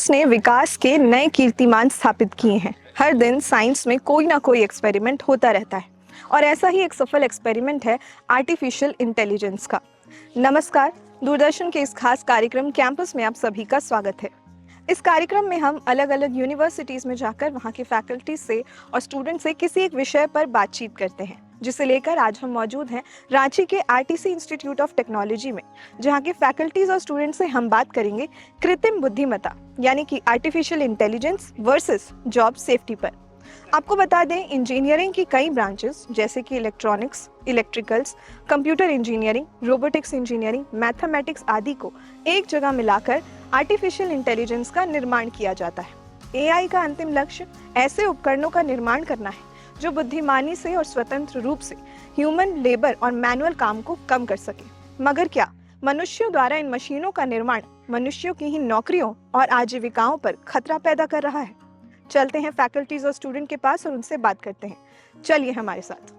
Science ने विकास के नए कीर्तिमान स्थापित किए हैं। हर दिन साइंस में कोई ना कोई एक्सपेरिमेंट होता रहता है और ऐसा ही एक सफल एक्सपेरिमेंट है आर्टिफिशियल इंटेलिजेंस का। नमस्कार, दूरदर्शन के इस खास कार्यक्रम कैंपस में आप सभी का स्वागत है। इस कार्यक्रम में हम अलग अलग यूनिवर्सिटीज़ में जाकर वहाँ के फैकल्टी से और स्टूडेंट से किसी एक विषय पर बातचीत करते हैं, जिसे लेकर आज हम मौजूद हैं रांची के आरटीसी इंस्टीट्यूट ऑफ टेक्नोलॉजी में, जहाँ के फैकल्टीज और स्टूडेंट से हम बात करेंगे कृत्रिम बुद्धिमत्ता यानी कि artificial intelligence versus job safety पर। आपको बता दें, इंजीनियरिंग की कई ब्रांचेस जैसे कि electronics, electricals, computer engineering, robotics engineering, mathematics आदि को एक जगह मिलाकर आर्टिफिशियल इंटेलिजेंस का निर्माण किया जाता है। एआई का अंतिम लक्ष्य ऐसे उपकरणों का निर्माण करना है जो बुद्धिमानी से और स्वतंत्र रूप से ह्यूमन लेबर और मैनुअल काम को कम कर सके। मगर क्या मनुष्यों द्वारा इन मशीनों का निर्माण मनुष्यों की ही नौकरियों और आजीविकाओं पर खतरा पैदा कर रहा है? चलते हैं फैकल्टीज और स्टूडेंट के पास और उनसे बात करते हैं। चलिए हमारे साथ।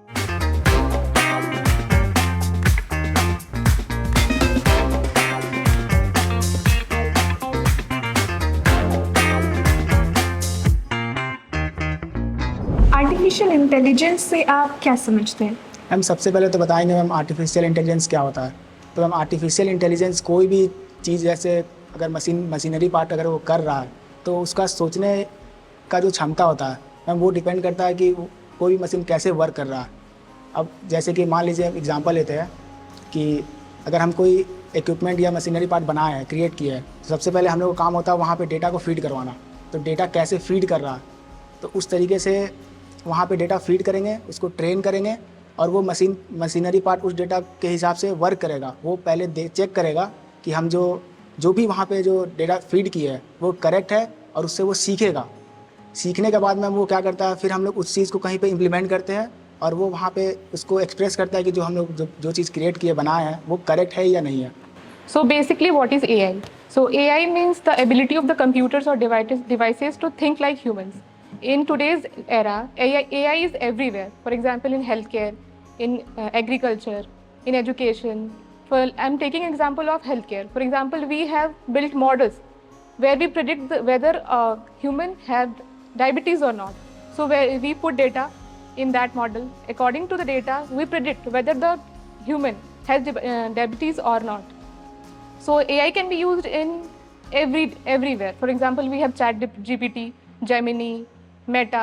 आर्टिफिशियल इंटेलिजेंस से आप क्या समझते हैं? हम सबसे पहले तो बताएंगे मैम आर्टिफिशियल इंटेलिजेंस क्या होता है। तो मैम आर्टिफिशियल इंटेलिजेंस कोई भी चीज़, जैसे अगर मशीनरी पार्ट अगर वो कर रहा है तो उसका सोचने का जो क्षमता होता है मैम, वो डिपेंड करता है कि कोई भी मशीन कैसे वर्क कर रहा है। अब जैसे कि मान लीजिए हम एग्जांपल लेते हैं कि अगर हम कोई इक्विपमेंट या मशीनरी पार्ट बनाए हैं, क्रिएट किया है, तो सबसे पहले हम लोग का काम होता है वहाँ पे डेटा को फीड करवाना। तो डेटा कैसे फीड कर रहा है, तो उस तरीके से वहाँ पे डेटा फीड करेंगे, उसको ट्रेन करेंगे और वो मशीनरी पार्ट उस डेटा के हिसाब से वर्क करेगा। वो पहले चेक करेगा कि हम जो भी वहाँ पे जो डेटा फीड किया है वो करेक्ट है और उससे वो सीखेगा। सीखने के बाद में वो क्या करता है, फिर हम लोग उस चीज़ को कहीं पे इम्प्लीमेंट करते हैं और वो वहाँ पे उसको एक्सप्रेस करता है कि जो हम लोग जो चीज़ क्रिएट किए बनाए हैं वो करेक्ट है या नहीं है। So basically, what is AI? So AI means the ability of the computers or devices to think like humans. In today's era, AI is everywhere. For example, in healthcare, in agriculture, in education. I'm taking example of healthcare. For example, we have built models where we predict whether a human have diabetes or not. So where we put data in that model. According to the data, we predict whether the human has diabetes or not. So AI can be used in everywhere. For example, we have ChatGPT, Gemini, Meta.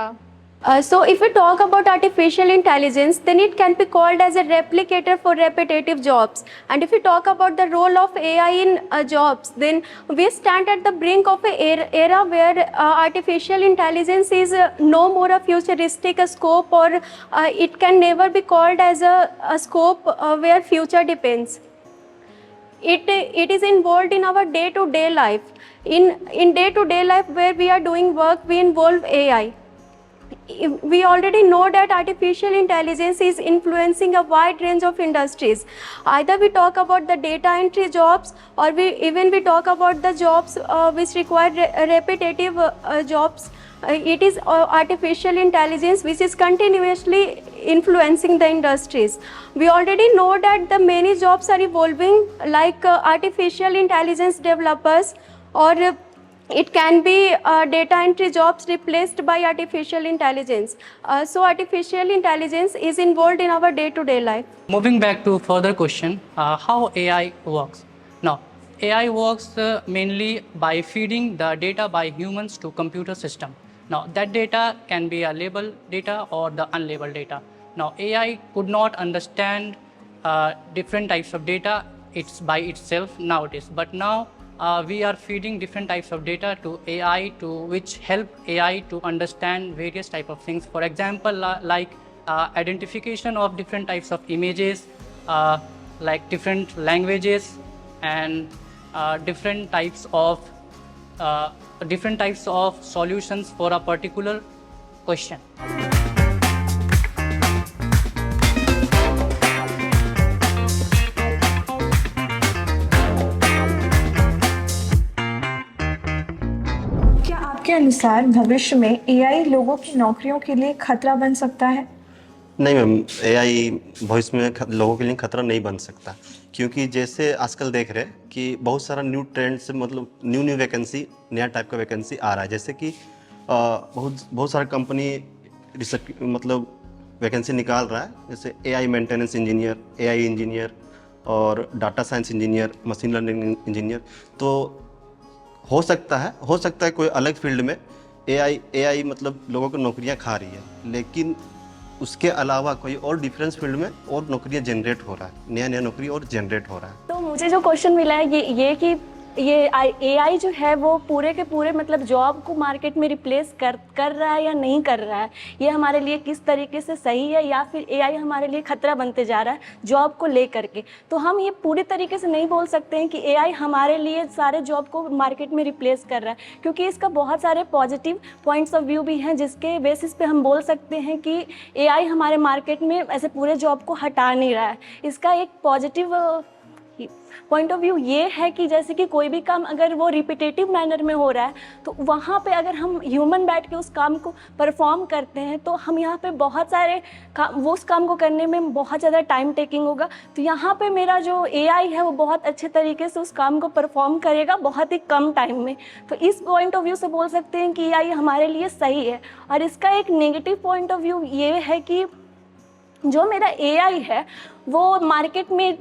So if we talk about artificial intelligence, then it can be called as a replicator for repetitive jobs. And if we talk about the role of AI in jobs, then we stand at the brink of an era where artificial intelligence is no more a futuristic scope, or it can never be called as a scope where future depends. It is involved in our day-to-day life. In day-to-day life where we are doing work, we involve AI. We already know that artificial intelligence is influencing a wide range of industries. Either we talk about the data entry jobs, or we talk about the jobs which require repetitive jobs. It is artificial intelligence which is continuously influencing the industries. We already know that the many jobs are evolving, like artificial intelligence developers, or it can be data entry jobs replaced by artificial intelligence. So artificial intelligence is involved in our day-to-day life. Moving back to further question, how AI works. Now, AI works mainly by feeding the data by humans to computer system. Now, that data can be a labeled data or the unlabeled data. Now, AI could not understand different types of data by itself nowadays, but now we are feeding different types of data to AI, which help AI to understand various type of things. For example, like identification of different types of images, like different languages, and different types of solutions for a particular question. क्या आपके अनुसार भविष्य में AI लोगों की नौकरियों के लिए खतरा बन सकता है? नहीं मैम, एआई भविष्य में लोगों के लिए खतरा नहीं बन सकता, क्योंकि जैसे आजकल देख रहे हैं कि बहुत सारा न्यू ट्रेंड से मतलब न्यू वैकेंसी, नया टाइप का वैकेंसी आ रहा है। जैसे कि बहुत सारा कंपनी रिसर्च मतलब वैकेंसी निकाल रहा है, जैसे AI maintenance engineer, AI engineer और data science engineer, machine learning engineer. तो हो सकता है कोई अलग फील्ड में एआई मतलब लोगों को नौकरियां खा रही है, लेकिन उसके अलावा कोई और डिफरेंस फील्ड में और नौकरियां जनरेट हो रहा है, नया नौकरी और जनरेट हो रहा है। तो मुझे जो क्वेश्चन मिला है ये कि ये एआई जो है वो पूरे के पूरे मतलब जॉब को मार्केट में रिप्लेस कर रहा है या नहीं कर रहा है, ये हमारे लिए किस तरीके से सही है, या फिर एआई हमारे लिए खतरा बनते जा रहा है जॉब को लेकर के। तो हम ये पूरी तरीके से नहीं बोल सकते हैं कि एआई हमारे लिए सारे जॉब को मार्केट में रिप्लेस कर रहा है, क्योंकि इसका बहुत सारे पॉजिटिव पॉइंट्स ऑफ व्यू भी हैं जिसके बेसिस पे हम बोल सकते हैं कि एआई हमारे मार्केट में ऐसे पूरे जॉब को हटा नहीं रहा है। इसका एक पॉजिटिव पॉइंट ऑफ व्यू ये है कि जैसे कि कोई भी काम अगर वो रिपीटेटिव मैनर में हो रहा है तो वहाँ पे अगर हम ह्यूमन बैठ के उस काम को परफॉर्म करते हैं तो हम यहाँ पे बहुत सारे वो उस काम को करने में बहुत ज़्यादा टाइम टेकिंग होगा। तो यहाँ पे मेरा जो एआई है वो बहुत अच्छे तरीके से उस काम को परफॉर्म करेगा बहुत ही कम टाइम में। तो इस पॉइंट ऑफ व्यू से बोल सकते हैं कि एआई हमारे लिए सही है। और इसका एक नेगेटिव पॉइंट ऑफ व्यू ये है कि जो मेरा एआई है वो मार्केट में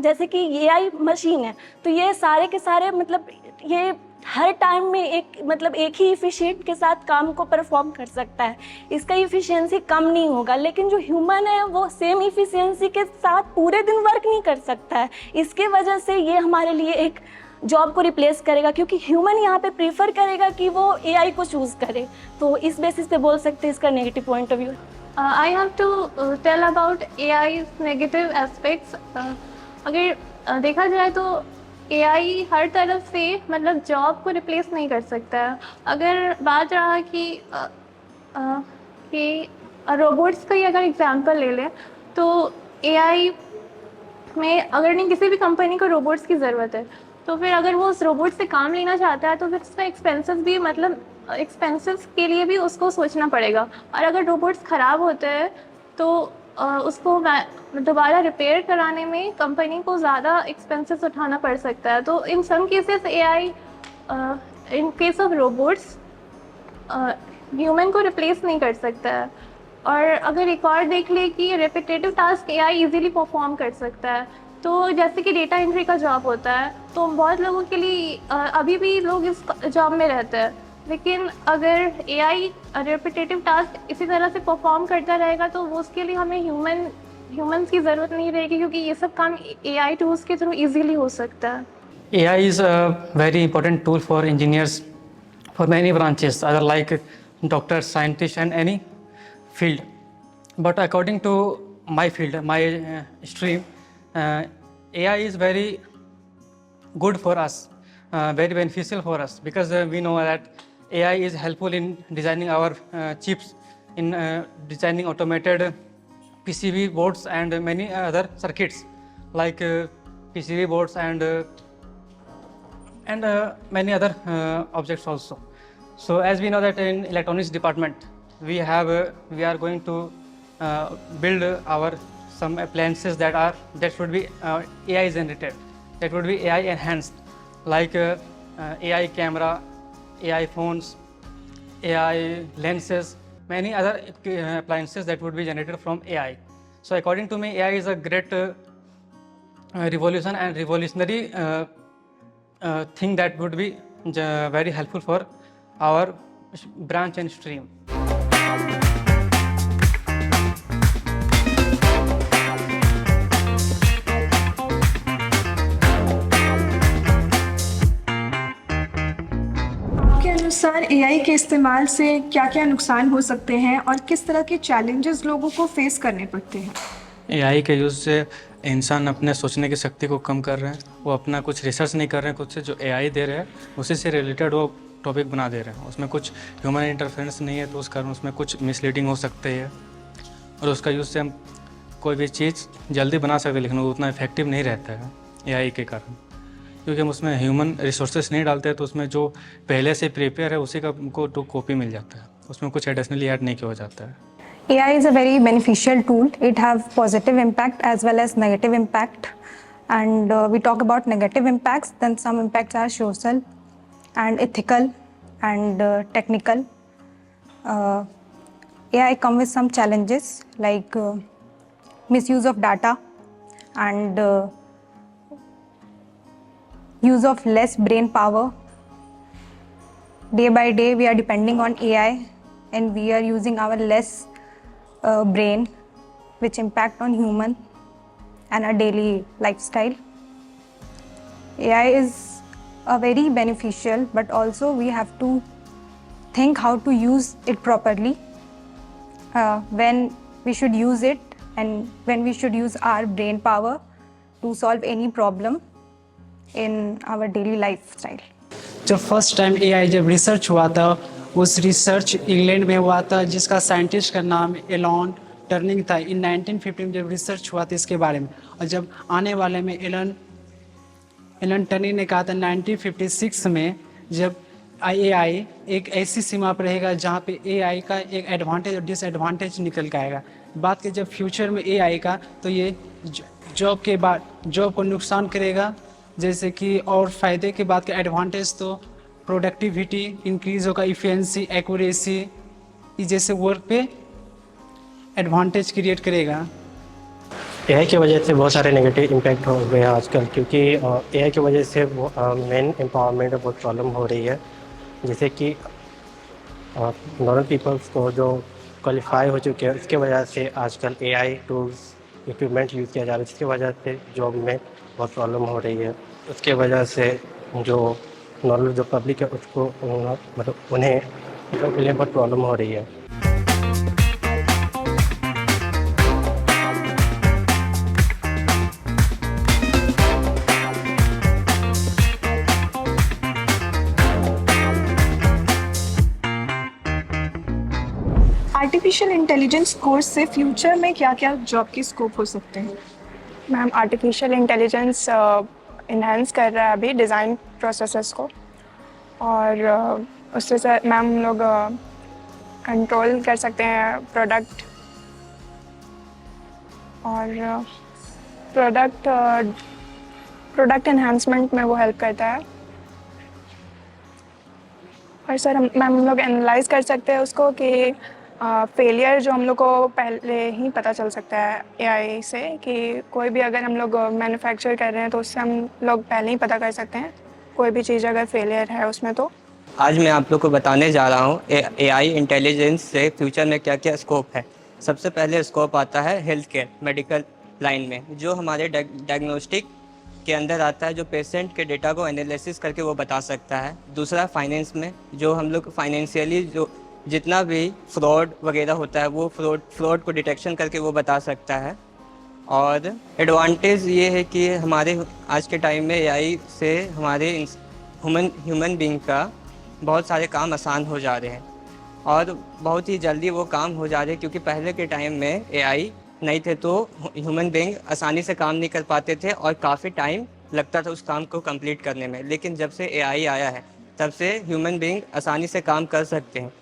जैसे कि एआई मशीन है तो ये सारे के सारे मतलब ये हर टाइम में एक ही इफिशिएंट के साथ काम को परफॉर्म कर सकता है, इसका इफिशिएंसी कम नहीं होगा। लेकिन जो ह्यूमन है वो सेम इफिशिएंसी के साथ पूरे दिन वर्क नहीं कर सकता है। इसके वजह से ये हमारे लिए एक जॉब को रिप्लेस करेगा, क्योंकि ह्यूमन यहाँ पे प्रीफर करेगा कि वो एआई को चूज़ करे। तो इस बेसिस पे बोल सकते हैं इसका negative point of view. I have to tell about AI's negative aspects. अगर देखा जाए तो AI हर तरफ से मतलब जॉब को रिप्लेस नहीं कर सकता है। अगर बात रहा कि रोबोट्स का ही अगर एग्जांपल ले लें तो AI में अगर नहीं किसी भी कंपनी को रोबोट्स की ज़रूरत है तो फिर अगर वो उस रोबोट से काम लेना चाहता है तो फिर उसका एक्सपेंसेस के लिए भी उसको सोचना पड़ेगा। और अगर रोबोट्स ख़राब होते हैं तो उसको दोबारा रिपेयर कराने में कंपनी को ज़्यादा एक्सपेंसेस उठाना पड़ सकता है। तो in some cases AI in case of robots human को रिप्लेस नहीं कर सकता है। और अगर एक और देख ले कि repetitive task AI easily perform कर सकता है। तो जैसे कि डेटा एंट्री का जॉब होता है तो बहुत लोगों के लिए अभी भी लोग इस जॉब में रहते हैं, लेकिन अगर एआई रिपीटेटिव टास्क इसी तरह से परफॉर्म करता रहेगा तो वो उसके लिए हमें ह्यूमंस की ज़रूरत नहीं रहेगी, क्योंकि ये सब काम एआई टूल्स के थ्रू इजीली हो सकता है। AI is a very important tool for engineers for many branches, other like doctors, scientists, and any field. But according to my field, my stream, AI is very good for us, very beneficial for us, because we know that AI is helpful in designing our chips, in designing automated PCB boards and many other circuits like PCB boards and many other objects also. So as we know that in electronics department we are going to build our some appliances that should be AI generated, that would be AI enhanced, like AI camera, AI phones, AI lenses, many other appliances that would be generated from AI. So according to me, AI is a great revolution and revolutionary thing that would be very helpful for our branch and stream. आपके अनुसार AI के इस्तेमाल से क्या क्या नुकसान हो सकते हैं और किस तरह के चैलेंजेस लोगों को फेस करने पड़ते हैं? एआई के यूज़ से इंसान अपने सोचने की शक्ति को कम कर रहे हैं, वो अपना कुछ रिसर्च नहीं कर रहे हैं, कुछ से जो एआई दे रहे हैं उसी से रिलेटेड वो टॉपिक बना दे रहे हैं। उसमें कुछ ह्यूमन इंटरफेरेंस नहीं है तो उस कारण उसमें कुछ मिसलीडिंग हो सकते हैं और उसका यूज़ से हम कोई भी चीज़ जल्दी बना सकते हैं, लेकिन वो उतना इफेक्टिव नहीं रहता है एआई के कारण, क्योंकि हम उसमें ह्यूमन रिसोर्सेस नहीं डालते हैं तो उसमें जो पहले से प्रिपेयर है उसी का हमको तो कॉपी मिल जाता है, उसमें कुछ एडिशनली ऐड नहीं किया जाता है। AI is a very beneficial tool. It have positive impact as well as negative impact. And we talk about negative impacts, then some impacts are social and ethical and technical. AI come with some challenges like misuse of data and use of less brain power. Day by day we are depending on AI and we are using our less brain, which impact on human and our daily lifestyle. AI is a very beneficial, but also we have to think how to use it properly, when we should use it and when we should use our brain power to solve any problem in our daily lifestyle. जब first time AI जब research हुआ था, उस research England में हुआ था जिसका scientist का नाम एलन टर्निंग था। इन 1950 में जब रिसर्च हुआ था इसके बारे में, और जब आने वाले में एलन टर्निंग ने कहा था 1956 में जब एआई एक ऐसी सीमा पर रहेगा जहाँ पे एआई का एक एडवांटेज और डिसएडवांटेज निकल के आएगा। बात के जब फ्यूचर में एआई का, तो ये जॉब के बाद जॉब को नुकसान करेगा, जैसे कि और फ़ायदे के बाद का एडवांटेज तो प्रोडक्टिविटी इंक्रीज़ होगा, इफिशिएंसी, एक्यूरेसी जैसे वर्क पे एडवांटेज क्रिएट करेगा। एआई की वजह से बहुत सारे नेगेटिव इम्पैक्ट हो गए हैं आजकल, क्योंकि एआई की वजह से मेन एम्पावरमेंट में बहुत प्रॉब्लम हो रही है। जैसे कि नॉर्मल पीपल्स को जो क्वालिफाई हो चुके हैं उसके वजह से आजकल एआई टूल्स इक्विपमेंट यूज़ किया जा रहा है, जिसकी वजह से जॉब में बहुत प्रॉब्लम हो रही है। उसके वजह से जो नॉर्मल जो पब्लिक है उसको मतलब उन्हें जॉब के लिए बहुत प्रॉब्लम हो रही है। आर्टिफिशियल इंटेलिजेंस कोर्स से फ्यूचर में क्या क्या जॉब के स्कोप हो सकते हैं? मैम, आर्टिफिशियल इंटेलिजेंस इन्हेंस कर रहा है अभी डिज़ाइन प्रोसेसेस को, और उससे मैम हम लोग कंट्रोल कर सकते हैं प्रोडक्ट और प्रोडक्ट एनहांसमेंट में वो हेल्प करता है। और सर मैम हम लोग एनालाइज कर सकते हैं उसको कि फेलियर जो हम लोग को पहले ही पता चल सकता है एआई से, कि कोई भी अगर हम लोग मैन्युफैक्चर कर रहे हैं तो उससे हम लोग पहले ही पता कर सकते हैं कोई भी चीज़ अगर फेलियर है उसमें। तो आज मैं आप लोग को बताने जा रहा हूँ एआई इंटेलिजेंस से फ्यूचर में क्या क्या स्कोप है। सबसे पहले स्कोप आता है हेल्थ केयर मेडिकल लाइन में, जो हमारे डायग्नोस्टिक के अंदर आता है, जो पेशेंट के डेटा को एनालिसिस करके वो बता सकता है। दूसरा फाइनेंस में, जो हम लोग फाइनेंशियली जो जितना भी फ्रॉड वगैरह होता है वो फ्रॉड को डिटेक्शन करके वो बता सकता है। और एडवांटेज ये है कि हमारे आज के टाइम में एआई से हमारे ह्यूमन बीइंग का बहुत सारे काम आसान हो जा रहे हैं और बहुत ही जल्दी वो काम हो जा रहे हैं, क्योंकि पहले के टाइम में एआई नहीं थे तो ह्यूमन बीइंग आसानी से काम नहीं कर पाते थे और काफ़ी टाइम लगता था उस काम को कंप्लीट करने में। लेकिन जब से एआई आया है तब से ह्यूमन बीइंग आसानी से काम कर सकते हैं।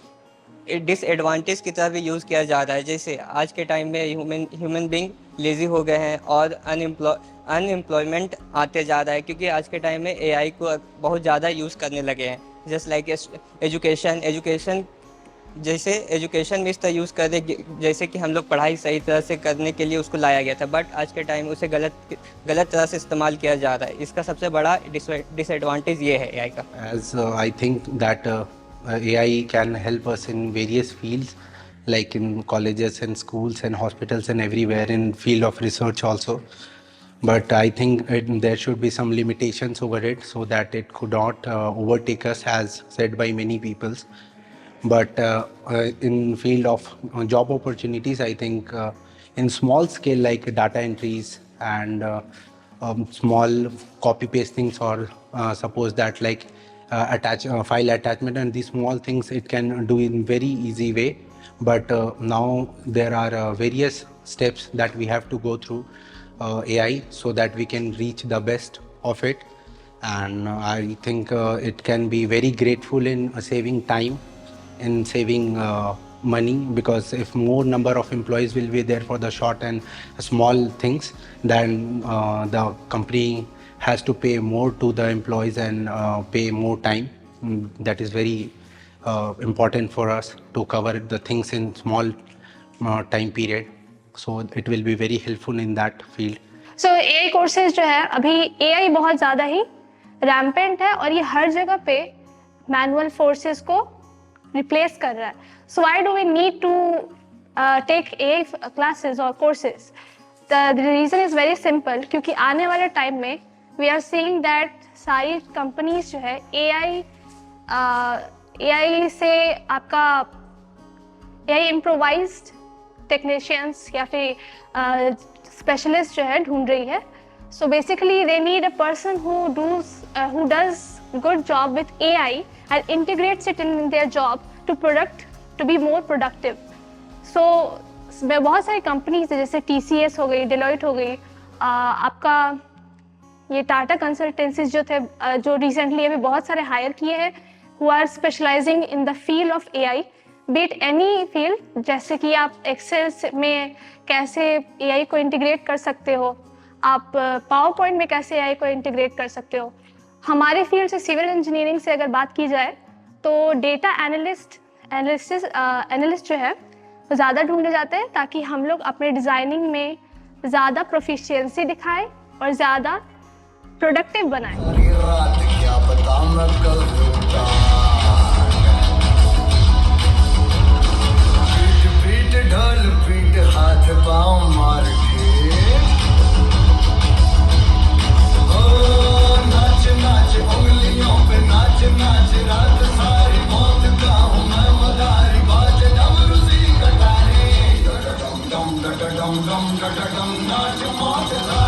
डिसएडवांटेज की तरह भी यूज़ किया जा रहा है, जैसे आज के टाइम में ह्यूमन बीइंग लेज़ी हो गए हैं और अनएम्प्लॉयमेंट आते जा रहा है, क्योंकि आज के टाइम में एआई को बहुत ज़्यादा यूज़ करने लगे हैं। जस्ट लाइक एजुकेशन जैसे एजुकेशन में इस तरह यूज़ कर दे जैसे कि हम लोग पढ़ाई सही तरह से करने के लिए उसको लाया गया था, बट आज के टाइम उसे गलत तरह से इस्तेमाल किया जा रहा है। इसका सबसे बड़ा डिसएडवांटेज ये है एआई का। As I think that AI can help us in various fields, like in colleges and schools and hospitals and everywhere, in field of research also. But I think there should be some limitations over it so that it could not overtake us, as said by many peoples. But in field of job opportunities, I think in small scale like data entries and small copy pastings, or suppose that like file attachment and these small things it can do in very easy way. But now there are various steps that we have to go through AI so that we can reach the best of it. And I think it can be very grateful in saving time, in saving money, because if more number of employees will be there for the short and small things, then the company has to pay more to the employees and pay more time. That is very important for us to cover the things in small time period. So it will be very helpful in that field. So AI courses जो है अभी AI बहुत ज़्यादा ही rampant है और ये हर जगह पे मैनुअल फोर्सेस को रिप्लेस कर रहा है. So why do we need to take AI classes और courses? The reason is very simple, क्योंकि आने वाले टाइम में वी आर सीइंग दैट सारी कंपनीज जो है AI से आपका AI इम्प्रोवाइज्ड टेक्नीशियंस या फिर स्पेशलिस्ट जो है ढूंढ रही है. So basically they need a person who does good job with AI and integrates it in their job to be more productive. So बहुत सारी कंपनीज है, जैसे TCS हो गई, डेलॉयट हो गई, आपका ये टाटा कंसल्टेंसीज जो थे, जो रिसेंटली अभी बहुत सारे हायर किए हैं who are specializing in the field of AI, be it any field. जैसे कि आप एक्सेल में कैसे AI को इंटीग्रेट कर सकते हो, आप पावर पॉइंट में कैसे AI को इंटीग्रेट कर सकते हो. हमारे फील्ड से सिविल इंजीनियरिंग से अगर बात की जाए तो डेटा एनालिस्ट जो है वो ज़्यादा ढूंढे जाते हैं, ताकि हम लोग अपने डिज़ाइनिंग में ज़्यादा प्रोफिशिएंसी दिखाएं और ज़्यादा प्रोडक्टिव बनाएं. ढोल पीट हाथ पाँव मार के नाच नाच उंगलियों पे नाच नाच, रात सारी मौत का हूँ मैं मदारी, बाज डमरू सी कटारी, डम डम डम डम डम नाच मौत का.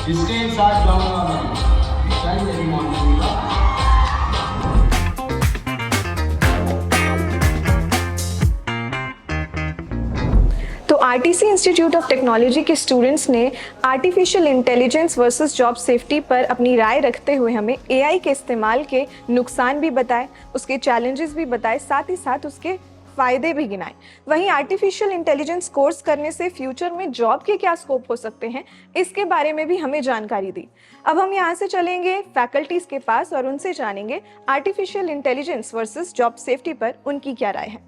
इसके साथ जाऊंगा मैं, चाहिए मेरी मॉर्निंग का. तो RTC इंस्टीट्यूट ऑफ टेक्नोलॉजी के स्टूडेंट्स ने artificial intelligence versus job safety पर अपनी राय रखते हुए हमें AI के इस्तेमाल के नुकसान भी बताए, उसके चैलेंजेस भी बताए, साथ ही साथ उसके फ़ायदे भी गिनाए. वहीं आर्टिफिशियल इंटेलिजेंस कोर्स करने से फ्यूचर में जॉब के क्या स्कोप हो सकते हैं, इसके बारे में भी हमें जानकारी दी. अब हम यहाँ से चलेंगे फैकल्टीज़ के पास और उनसे जानेंगे artificial intelligence versus job safety पर उनकी क्या राय है.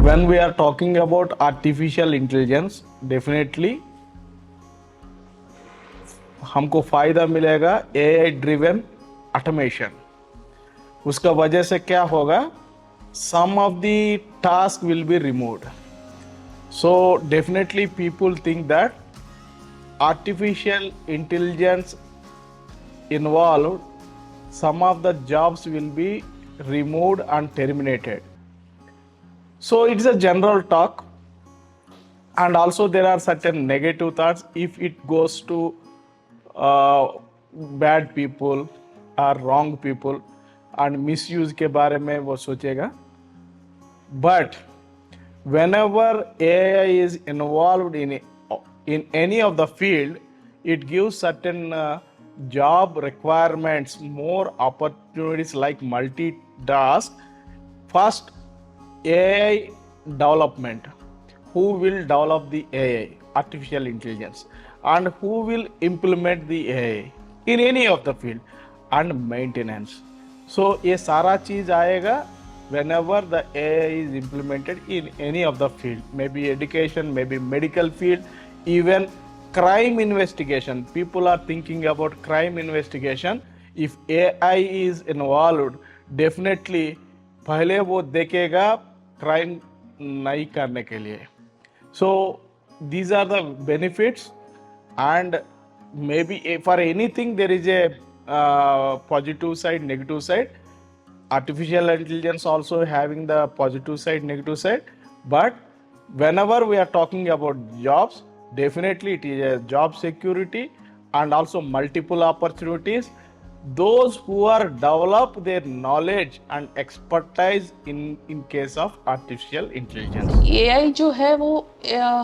When we are talking about artificial intelligence, definitely हमको फ़ायदा मिलेगा AI driven automation. उसका वजह से क्या होगा, some of the task will be removed. So definitely people think that artificial intelligence involved, some of the jobs will be removed and terminated. So it's a general talk, and also there are certain negative thoughts if it goes to bad people or wrong people and misuse के बारे में वो सोचेगा. But whenever AI is involved in any of the field, it gives certain job requirements, more opportunities like multitask. First, AI development. Who will develop the AI, artificial intelligence, and who will implement the AI in any of the field, and maintenance. So ये सारा चीज आएगा whenever the AI is implemented in any of the field, maybe education, maybe medical field, even crime investigation. People are thinking about crime investigation. If AI is involved, definitely पहले वो देखेगा crime नहीं करने के लिए. So these are the benefits, and maybe for anything there is a positive side, negative side. Artificial intelligence also having the positive side, negative side. But whenever we are talking about jobs, definitely it is a job security and also multiple opportunities. Those who are develop their knowledge and expertise in case of artificial intelligence. AI जो है वो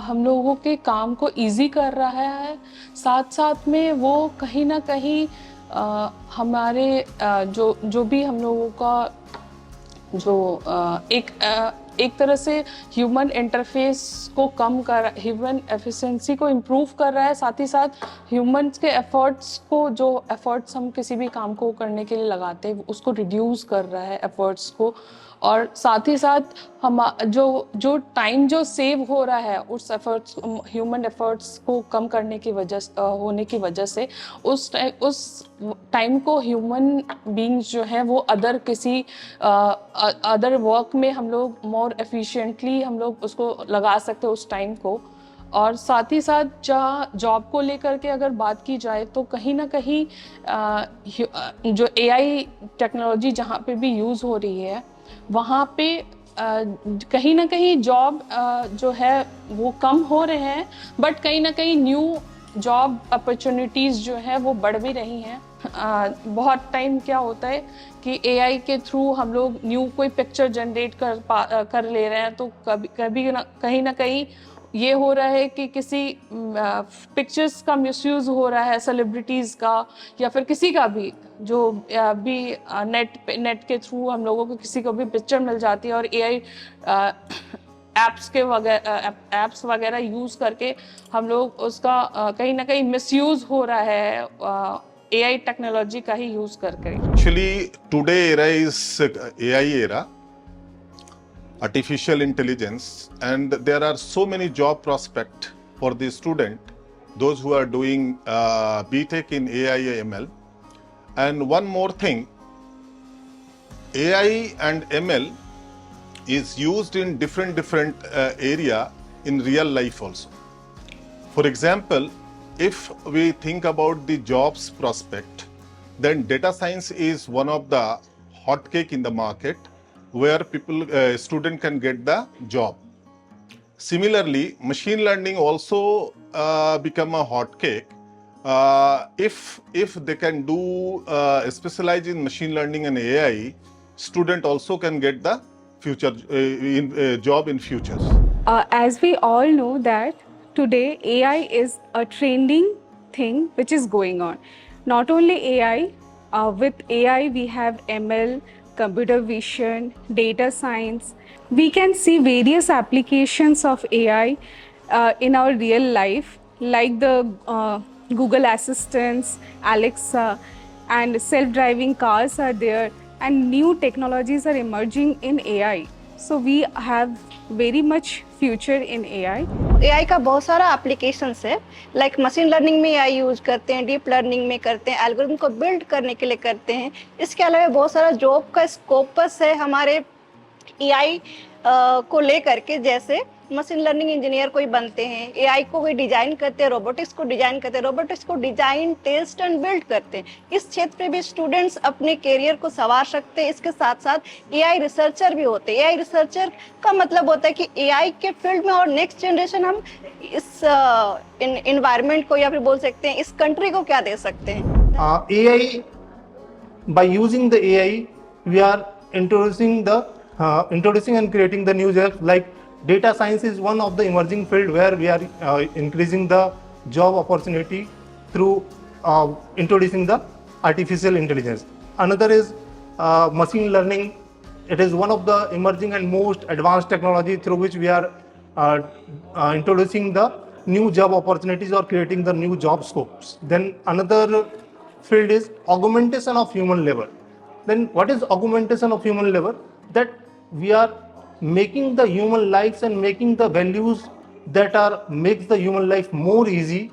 हम लोगों के काम को easy कर रहा है, साथ साथ में वो कहीं ना कहीं हमारे जो भी हम लोगों का जो एक तरह से ह्यूमन इंटरफेस को कम कर, ह्यूमन एफिशिएंसी को इम्प्रूव कर रहा है, साथ ही साथ ह्यूमंस के एफर्ट्स को, जो एफर्ट्स हम किसी भी काम को करने के लिए लगाते हैं उसको रिड्यूस कर रहा है एफर्ट्स को, और साथ ही साथ हम जो टाइम जो सेव हो रहा है उस एफर्ट्स, ह्यूमन एफर्ट्स को कम करने की होने की वजह से उस टाइम को ह्यूमन बीइंग्स जो है वो अदर वर्क में हम लोग मोर एफिशिएंटली हम लोग उसको लगा सकते हैं उस टाइम को। और साथ ही साथ जॉब को लेकर के अगर बात की जाए तो कहीं ना कहीं जो एआई टेक्नोलॉजी जहाँ पे भी यूज़ हो रही है वहाँ पे कहीं ना कहीं जॉब जो है वो कम हो रहे हैं, बट कहीं ना कहीं न्यू जॉब अपॉर्चुनिटीज़ जो है वो बढ़ भी रही हैं। बहुत टाइम क्या होता है कि एआई के थ्रू हम लोग न्यू कोई पिक्चर जनरेट कर ले रहे हैं, तो कहीं ना कहीं ये हो रहा है कि किसी पिक्चर्स का मिसयूज़ हो रहा है, सेलिब्रिटीज़ का या फिर किसी का भी, जो भी नेट के थ्रू हम लोगों को किसी को भी पिक्चर मिल जाती है और एआई एप्स वगैरह यूज़ करके हम लोग उसका कहीं ना कहीं मिसयूज़ हो रहा है एआई टेक्नोलॉजी का ही यूज़ करके। Actually, today era is AI era, artificial intelligence, and there are so many job prospects for the student, those who are doing BTech in AI ML. And one more thing, AI and ML is used in different area in real life also. For example, if we think about the jobs prospect, then data science is one of the hot cake in the market where student can get the job. Similarly, machine learning also become a hot cake. If they can do specialize in machine learning and AI, student also can get the future job in futures. As we all know that today AI is a trending thing which is going on. Not only AI, with AI we have ML, computer vision, data science. We can see various applications of AI in our real life, like the Google Assistants, Alexa, and self-driving cars are there, and new technologies are emerging in AI. So we have very much future in AI. AI का बहुत सारा applications है, like machine learning में AI use करते हैं, deep learning में करते हैं, एल्गोरिथम को बिल्ड करने के लिए करते हैं। इसके अलावा बहुत सारा जॉब का स्कोपस है हमारे AI को लेकर के, जैसे मशीन लर्निंग इंजीनियर कोई बनते हैं, AI को भी डिजाइन करते हैं, रोबोटिक्स को डिजाइन करते हैं, रोबोटिक्स को डिजाइन, टेस्ट एंड बिल्ड करते हैं। इस क्षेत्र पे भी स्टूडेंट्स अपने करियर को संवार सकते हैं। इसके साथ साथ AI रिसर्चर भी होते हैं। AI रिसर्चर का मतलब होता है कि AI के फील्ड में और नेक्स्ट जनरेशन हम इस इन्वायरमेंट को या फिर बोल सकते हैं इस कंट्री को क्या दे सकते हैं। AI, by using the AI, we are introducing and creating the new jobs. Like data science is one of the emerging field where we are increasing the job opportunity through introducing the artificial intelligence. Another is machine learning. It is one of the emerging and most advanced technology through which we are introducing the new job opportunities or creating the new job scopes. Then another field is augmentation of human labor. Then what is augmentation of human labor? That we are making the human lives and making the values that makes the human life more easy,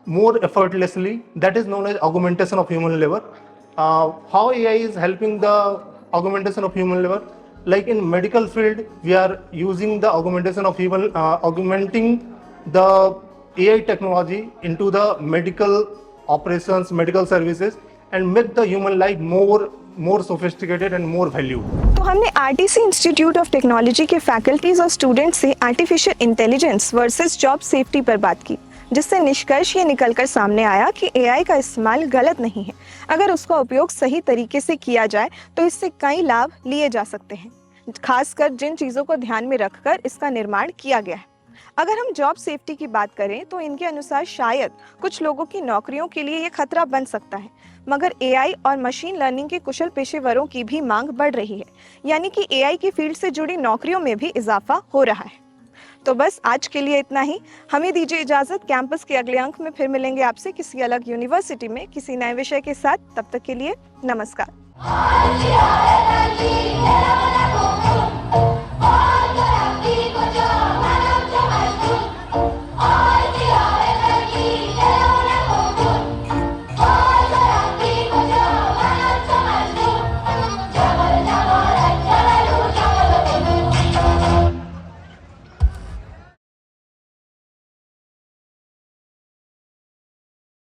more effortlessly. That is known as augmentation of human labor. How AI is helping the augmentation of human labor? Like in medical field, we are using the augmentation of human, augmenting the AI technology into the medical operations, medical services, and make the human life more sophisticated and more valued. तो हमने RTC institute of technology के faculties और students से artificial intelligence versus job safety पर बात की, जिससे निष्कर्ष ये निकलकर सामने आया कि AI का इस्तेमाल गलत नहीं है। अगर उसका उपयोग सही तरीके से किया जाए तो इससे कई लाभ लिए जा सकते हैं, खासकर जिन चीज़ों को ध्यान में रखकर इसका निर्माण किया गया है। अगर हम जॉब सेफ्टी की बात करें तो इनके अनुसार शायद कुछ लोगों की नौकरियों के लिए ये खतरा बन सकता है, मगर AI और मशीन लर्निंग के कुशल पेशेवरों की भी मांग बढ़ रही है, यानी कि AI की फील्ड से जुड़ी नौकरियों में भी इजाफा हो रहा है। तो बस आज के लिए इतना ही। हमें दीजिए इजाज़त। कैंपस के अगले अंक में फिर मिलेंगे आपसे किसी अलग यूनिवर्सिटी में किसी नए विषय के साथ। तब तक के लिए नमस्कार।